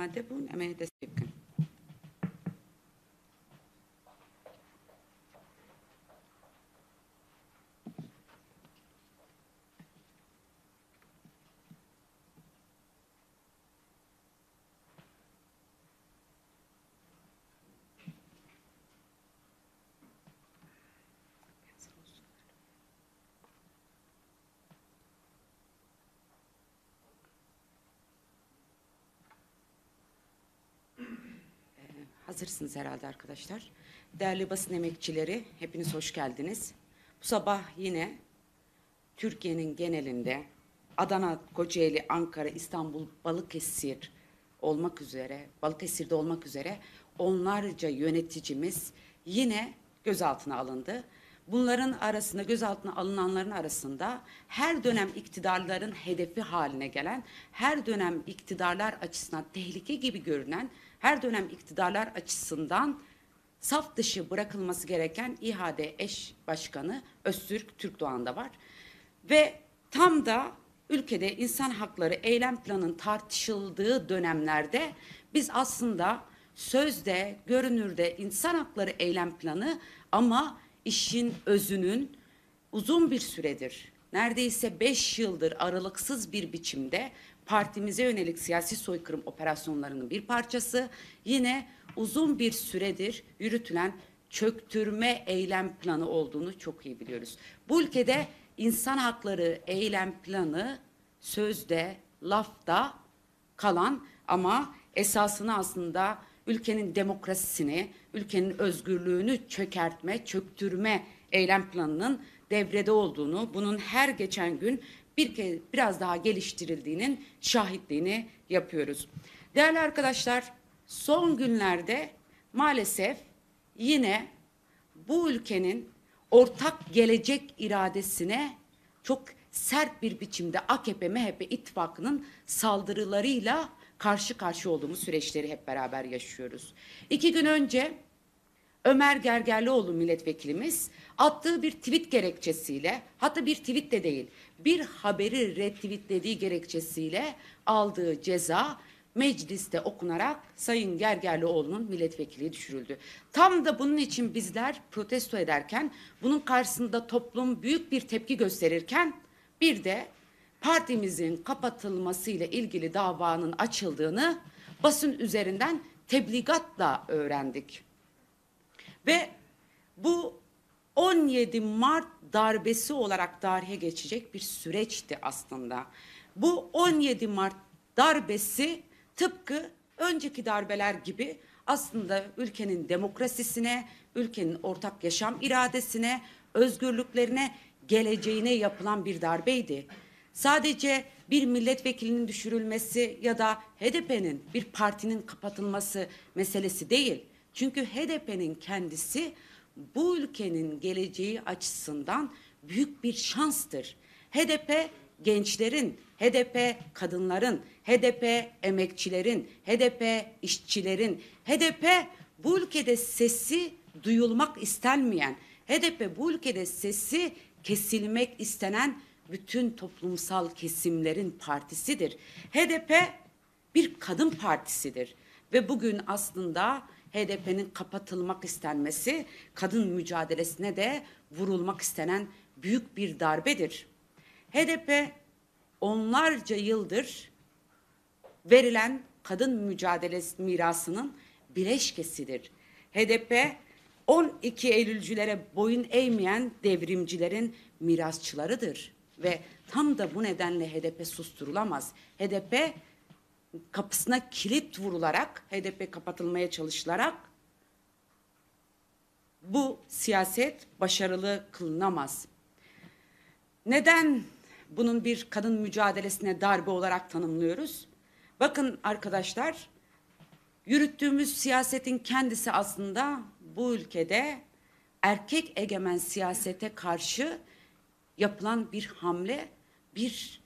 madde bu ne destekli. Hazırsınız herhalde arkadaşlar. Değerli basın emekçileri, hepiniz hoş geldiniz. Bu sabah yine Türkiye'nin genelinde Adana, Kocaeli, Ankara, İstanbul, Balıkesir'de olmak üzere onlarca yöneticimiz yine gözaltına alındı. Bunların arasında, gözaltına alınanların arasında her dönem iktidarların hedefi haline gelen, her dönem iktidarlar açısından tehlike gibi görünen, her dönem iktidarlar açısından saf dışı bırakılması gereken İHAD eş başkanı Öztürk Türkdoğan da var. Ve tam da ülkede insan hakları eylem planının tartışıldığı dönemlerde biz aslında sözde, görünürde insan hakları eylem planı ama işin özünün uzun bir süredir, neredeyse 5 yıldır aralıksız bir biçimde partimize yönelik siyasi soykırım operasyonlarının bir parçası, yine uzun bir süredir yürütülen çöktürme eylem planı olduğunu çok iyi biliyoruz. Bu ülkede insan hakları eylem planı sözde, lafta kalan ama esasını aslında ülkenin demokrasisini, ülkenin özgürlüğünü çöktürme eylem planının devrede olduğunu, bunun her geçen gün biraz daha geliştirildiğinin şahitliğini yapıyoruz. Değerli arkadaşlar, son günlerde maalesef yine bu ülkenin ortak gelecek iradesine çok sert bir biçimde AKP-MHP ittifakının saldırılarıyla karşı karşıya olduğumuz süreçleri hep beraber yaşıyoruz. 2 gün önce Ömer Gergerlioğlu milletvekilimiz attığı bir tweet gerekçesiyle, hatta bir tweet de değil, bir haberi retweetlediği gerekçesiyle aldığı ceza mecliste okunarak Sayın Gergerlioğlu'nun milletvekilliği düşürüldü. Tam da bunun için bizler protesto ederken, bunun karşısında toplum büyük bir tepki gösterirken bir de partimizin kapatılmasıyla ilgili davanın açıldığını basın üzerinden tebligatla öğrendik. Ve bu 17 Mart darbesi olarak tarihe geçecek bir süreçti aslında. Bu 17 Mart darbesi tıpkı önceki darbeler gibi aslında ülkenin demokrasisine, ülkenin ortak yaşam iradesine, özgürlüklerine, geleceğine yapılan bir darbeydi. Sadece bir milletvekilinin düşürülmesi ya da HDP'nin bir partinin kapatılması meselesi değil. Çünkü HDP'nin kendisi bu ülkenin geleceği açısından büyük bir şanstır. HDP gençlerin, HDP kadınların, HDP emekçilerin, HDP işçilerin, HDP bu ülkede sesi duyulmak istenmeyen, HDP bu ülkede sesi kesilmek istenen bütün toplumsal kesimlerin partisidir. HDP bir kadın partisidir ve bugün aslında HDP'nin kapatılmak istenmesi kadın mücadelesine de vurulmak istenen büyük bir darbedir. HDP onlarca yıldır verilen kadın mücadelesi mirasının bileşkesidir. HDP 12 Eylülcülere boyun eğmeyen devrimcilerin mirasçılarıdır ve tam da bu nedenle HDP susturulamaz. HDP kapısına kilit vurularak, HDP kapatılmaya çalışılarak bu siyaset başarılı kılınamaz. Neden bunun bir kadın mücadelesine darbe olarak tanımlıyoruz? Bakın arkadaşlar, yürüttüğümüz siyasetin kendisi aslında bu ülkede erkek egemen siyasete karşı yapılan bir hamle, bir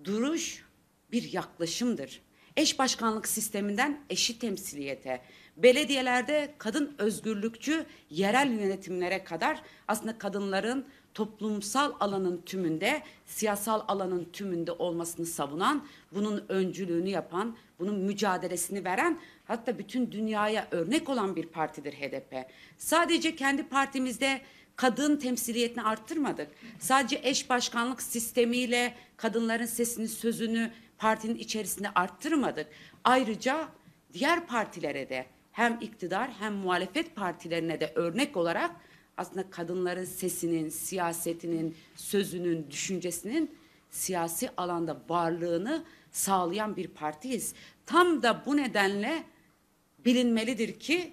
duruş, bir yaklaşımdır. Eş başkanlık sisteminden eşit temsiliyete, belediyelerde kadın özgürlükçü yerel yönetimlere kadar aslında kadınların toplumsal alanın tümünde, siyasal alanın tümünde olmasını savunan, bunun öncülüğünü yapan, bunun mücadelesini veren, hatta bütün dünyaya örnek olan bir partidir HDP. Sadece kendi partimizde kadın temsiliyetini arttırmadık. Sadece eş başkanlık sistemiyle kadınların sesini, sözünü partinin içerisinde arttırmadık. Ayrıca diğer partilere de, hem iktidar hem muhalefet partilerine de örnek olarak aslında kadınların sesinin, siyasetinin, sözünün, düşüncesinin siyasi alanda varlığını sağlayan bir partiyiz. Tam da bu nedenle bilinmelidir ki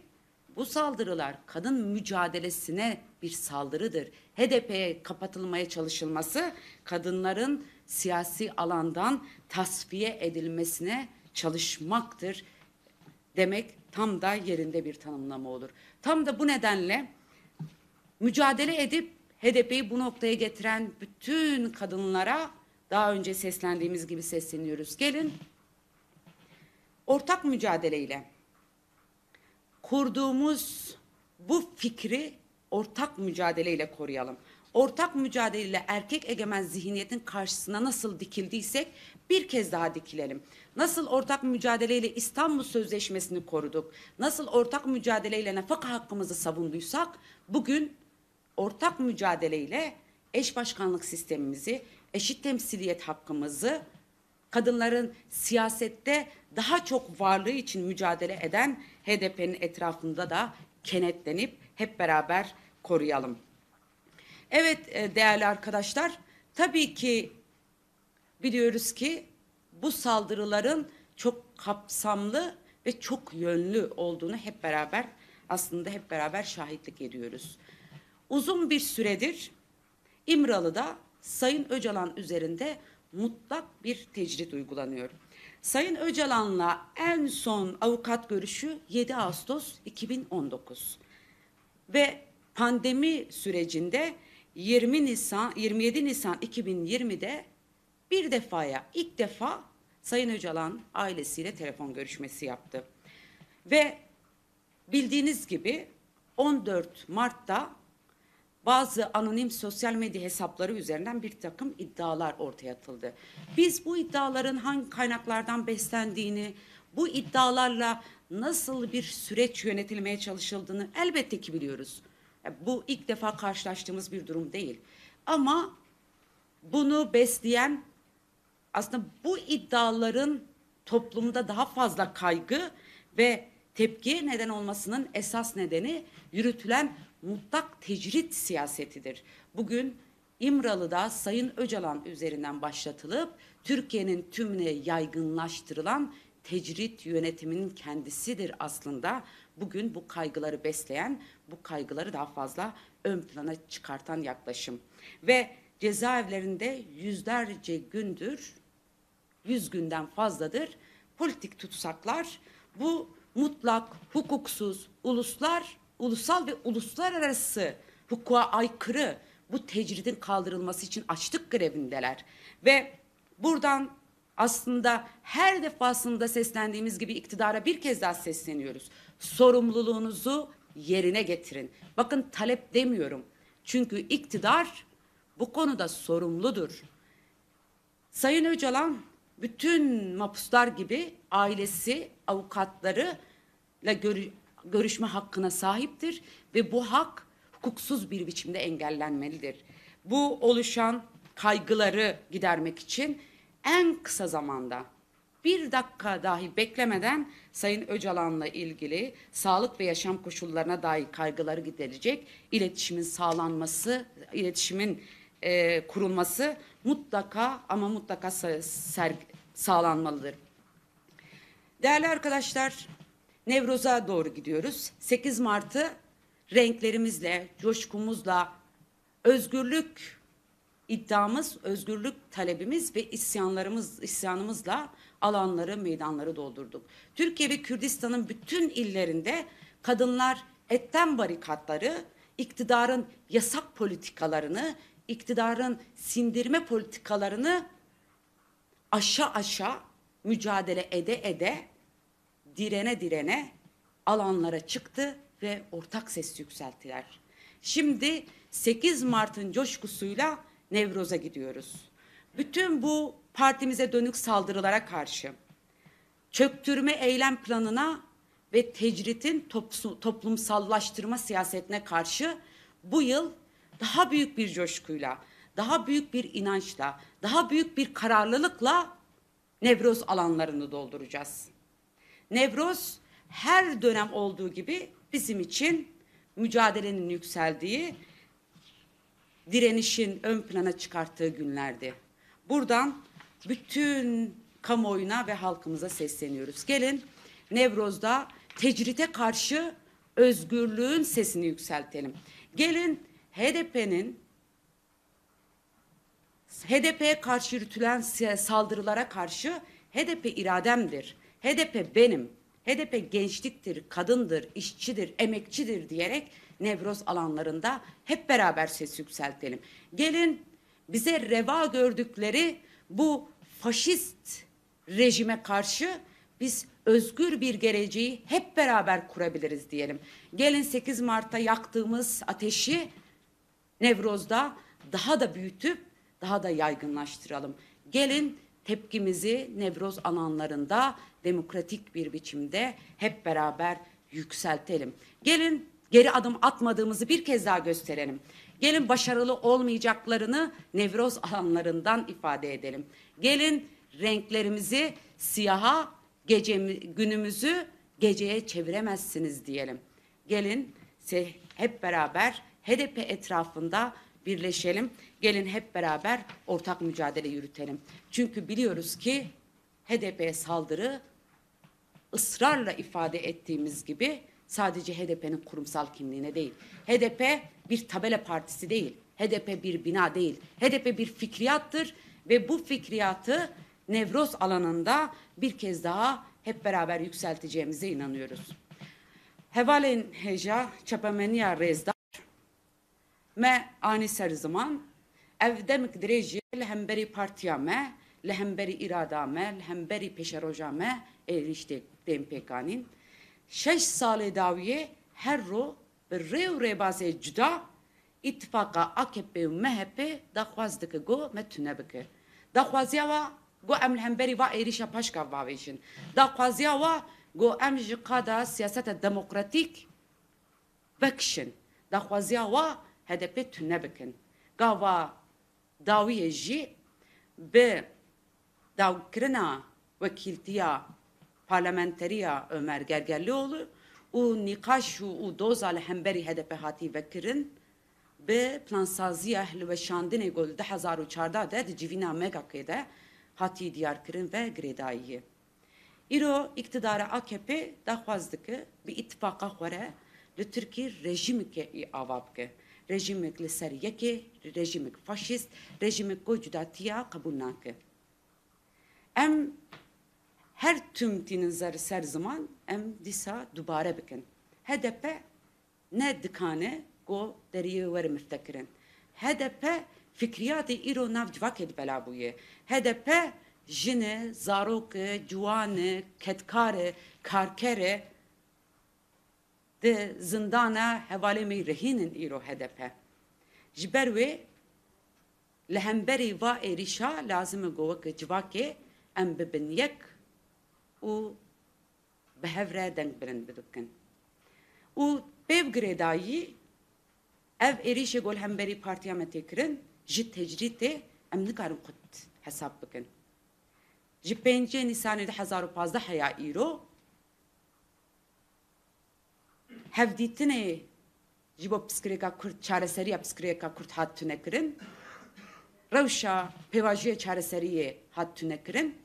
bu saldırılar kadın mücadelesine bir saldırıdır. HDP'ye kapatılmaya çalışılması kadınların siyasi alandan tasfiye edilmesine çalışmaktır demek tam da yerinde bir tanımlama olur. Tam da bu nedenle mücadele edip HDP'yi bu noktaya getiren bütün kadınlara daha önce seslendiğimiz gibi sesleniyoruz. Gelin ortak mücadeleyle kurduğumuz bu fikri ortak mücadeleyle koruyalım. Ortak mücadeleyle erkek egemen zihniyetin karşısına nasıl dikildiysek bir kez daha dikilelim. Nasıl ortak mücadeleyle İstanbul Sözleşmesi'ni koruduk, nasıl ortak mücadeleyle nafaka hakkımızı savunduysak, bugün ortak mücadeleyle eş başkanlık sistemimizi, eşit temsiliyet hakkımızı, kadınların siyasette daha çok varlığı için mücadele eden HDP'nin etrafında da kenetlenip hep beraber koruyalım. Evet değerli arkadaşlar, tabii ki biliyoruz ki bu saldırıların çok kapsamlı ve çok yönlü olduğunu hep beraber şahitlik ediyoruz. Uzun bir süredir İmralı'da Sayın Öcalan üzerinde mutlak bir tecrit uygulanıyor. Sayın Öcalan'la en son avukat görüşü 7 Ağustos 2019 ve pandemi sürecinde 27 Nisan 2020'de ilk defa Sayın Öcalan ailesiyle telefon görüşmesi yaptı. Ve bildiğiniz gibi 14 Mart'ta bazı anonim sosyal medya hesapları üzerinden bir takım iddialar ortaya atıldı. Biz bu iddiaların hangi kaynaklardan beslendiğini, bu iddialarla nasıl bir süreç yönetilmeye çalışıldığını elbette ki biliyoruz. Bu ilk defa karşılaştığımız bir durum değil. Ama bunu besleyen, aslında bu iddiaların toplumda daha fazla kaygı ve tepkiye neden olmasının esas nedeni yürütülen mutlak tecrit siyasetidir. Bugün İmralı'da Sayın Öcalan üzerinden başlatılıp Türkiye'nin tümüne yaygınlaştırılan tecrit yönetiminin kendisidir aslında. Bugün bu kaygıları besleyen, bu kaygıları daha fazla ön plana çıkartan yaklaşım. Ve cezaevlerinde yüzlerce gündür, 100 günden fazladır politik tutsaklar bu mutlak, hukuksuz, ulusal ve uluslararası hukuka aykırı bu tecridin kaldırılması için açlık grevindeler. Ve buradan aslında her defasında seslendiğimiz gibi iktidara bir kez daha sesleniyoruz. Sorumluluğunuzu yerine getirin. Bakın talep demiyorum. Çünkü iktidar bu konuda sorumludur. Sayın Öcalan bütün mahpuslar gibi ailesi, avukatlarıyla görüşme hakkına sahiptir ve bu hak hukuksuz bir biçimde engellenmelidir. Bu oluşan kaygıları gidermek için en kısa zamanda bir dakika dahi beklemeden Sayın Öcalan'la ilgili sağlık ve yaşam koşullarına dair kaygıları giderecek iletişimin sağlanması, kurulması mutlaka ama mutlaka sağlanmalıdır. Değerli arkadaşlar, Nevruz'a doğru gidiyoruz. 8 Mart'ı renklerimizle, coşkumuzla, özgürlük iddiamız, özgürlük talebimiz ve isyanımızla alanları, meydanları doldurduk. Türkiye ve Kürdistan'ın bütün illerinde kadınlar etten barikatları, iktidarın yasak politikalarını, iktidarın sindirme politikalarını aşağı mücadele ede direne alanlara çıktı ve ortak ses yükselttiler. Şimdi 8 Mart'ın coşkusuyla Nevroz'a gidiyoruz. Bütün bu partimize dönük saldırılara karşı, çöktürme eylem planına ve tecritin toplumsallaştırma siyasetine karşı bu yıl daha büyük bir coşkuyla, daha büyük bir inançla, daha büyük bir kararlılıkla Nevroz alanlarını dolduracağız. Nevroz her dönem olduğu gibi bizim için mücadelenin yükseldiği, direnişin ön plana çıkarttığı günlerdi. Buradan bütün kamuoyuna ve halkımıza sesleniyoruz. Gelin Nevroz'da tecrite karşı özgürlüğün sesini yükseltelim. Gelin HDP'ye karşı yürütülen saldırılara karşı HDP irademdir, HDP benim, HDP gençliktir, kadındır, işçidir, emekçidir diyerek Nevroz alanlarında hep beraber ses yükseltelim. Gelin bize reva gördükleri bu faşist rejime karşı biz özgür bir geleceği hep beraber kurabiliriz diyelim. Gelin 8 Mart'ta yaktığımız ateşi Nevroz'da daha da büyütüp daha da yaygınlaştıralım. Gelin tepkimizi Nevroz alanlarında demokratik bir biçimde hep beraber yükseltelim. Gelin geri adım atmadığımızı bir kez daha gösterelim. Gelin başarılı olmayacaklarını Nevroz alanlarından ifade edelim. Gelin renklerimizi siyaha, günümüzü geceye çeviremezsiniz diyelim. Gelin hep beraber HDP etrafında birleşelim. Gelin hep beraber ortak mücadele yürütelim. Çünkü biliyoruz ki HDP'ye saldırı ısrarla ifade ettiğimiz gibi sadece HDP'nin kurumsal kimliğine değil. HDP bir tabela partisi değil. HDP bir bina değil. HDP bir fikriyattır ve bu fikriyatı Nevroz alanında bir kez daha hep beraber yükselteceğimize inanıyoruz. Hevalen heja çapameniya rezdar me ani ser zaman ev demek derece lehemberi partiya me lehemberi irada me lehemberi peşeroja me erişte DMPK'nin 6 sale daviye her ro bir rebase cüda ittifaka AKP ve MHP daxwazdıkı go metüne bike. Daxwaziya wa go em lehemberi va erişa paşka vaveşin. Daxwaziya wa go em jikada siyasete demokratik vekşin. Daxwaziya wa HDP tüne bikin. Gava daviye jî be davkirina vekiltiya parlamenteriya Ömer Gergerlioğlu u nikaş u doza lehemberi HDP hati vekirin be plansaziya ehli ve şandine gol 2014 de civina megakede hati diyar kirin ve gredayi. İro iktidara AKP daxwazdıkı bir ittifaka xware li Türkiye rejimike avabke. Rejimik li ser yekê, rejimik faşist, rejimik ku cudatiya kabul nake. Em her tümtinin ser zaman em disa dubare bikin. HDP ne dikane go deriye ver müftekirin. HDP fikriyatı îro nav civakê belabuye. HDP jine, zarokê, ciwanê, ketkarê, karkerê de zindana hevalê me rehînin îro HDP. Ji ber wê li hemberî va êrîşa lazim e govek civakê em bibin yek û bi hev re deng bilind bikin. Û pêv girêdayî ev êrîşê gol hemberî partiya me tê kirin ji tecritê em nikarin xwe hesab bikin. Ji 5 Nîsanê 2015 heya îro hevdîtinê ji bo psikirêka Kurd çareseriya psikirêka Kurd hat tune kirin. Rewşa pêvajiya çareseriyê hat tune kirin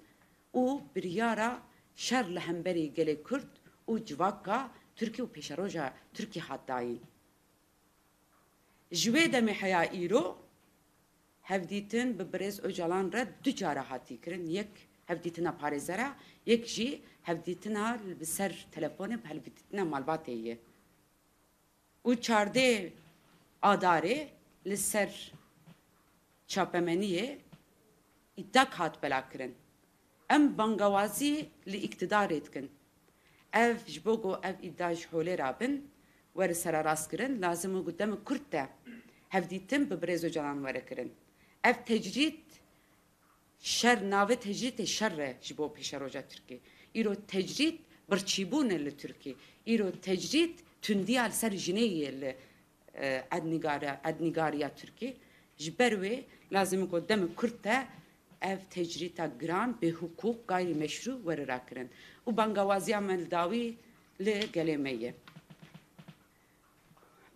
û biryara şer li hemberî gelê Kurd û civaka Türkiye û pêşeroja Türkiye hat dayîn. Ji wê demê heya îro hevdîtin bi Birêz Öcalan re du cara hatî kirin. Yek hevdîtina parêzera, yek jî hevdîtina bi ser telefonê bi hevdîtina malbatê ye. û çardê adarê li ser çapemeniyê îdak hat bela kirin. Em bangewazî li iktidarê dikin. Ev ji bo ev îda ji holê rabin ور سر راست کرن لازم قدام کرد هفدیتم به برزو جلان ور کرن اف تجرید شر ناوه تجرید شر جبو پیش روجا ترکی ایرو تجرید برچیبون لترکی ایرو تجرید تندی al سر جنیه ل ادنگاریا ترکی جبروی لازم قدام کرد ev tecrita gran به hukuk gayrimeşru verirakırın. U bangawaziya meldavi le gelemeye.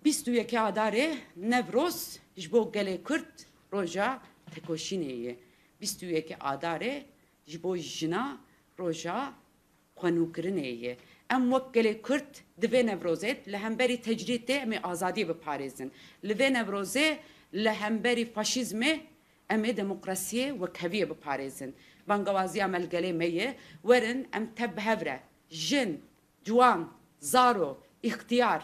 21 adare Nevroz jbo gele Kürt roja tekoşineye. 21 adare jbo jina roja xwenûkirineye. Em wek gelê Kürt divê Nevrozê li hemberî tecrîtê em ê azadiyê biparêzin. Li vê Nevrozê li hemberî faşîzmê em ê demokrasiyê wekheviyê biparêzin. Bangewaziya melgelê me ye werin em teb hevre jin, ciwan, zaro, îxtiyar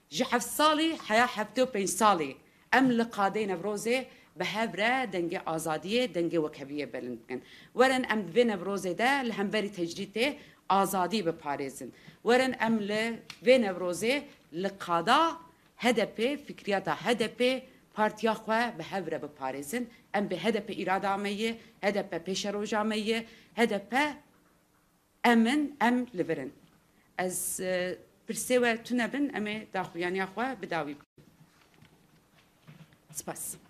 ji 7 salî heya 75 salî em li qadê Nevrozê bi hevre dengê azadiyê, dengê wekheviyê bilind bikin. Werin em divê Nevrozê de li hemberî tecrîtê azadî biparêzin. Werin em li vê Nevrozê li qada HDP, fikriyata HDP partiya xwe bi hevre biparêzin. Em bi HDP îrada me ye, HDP pêşeroja me ye, HDP emin em li virin. Ez pirsê we tune bin em ê daxuyaniya xwe bidawî bikin. Spas.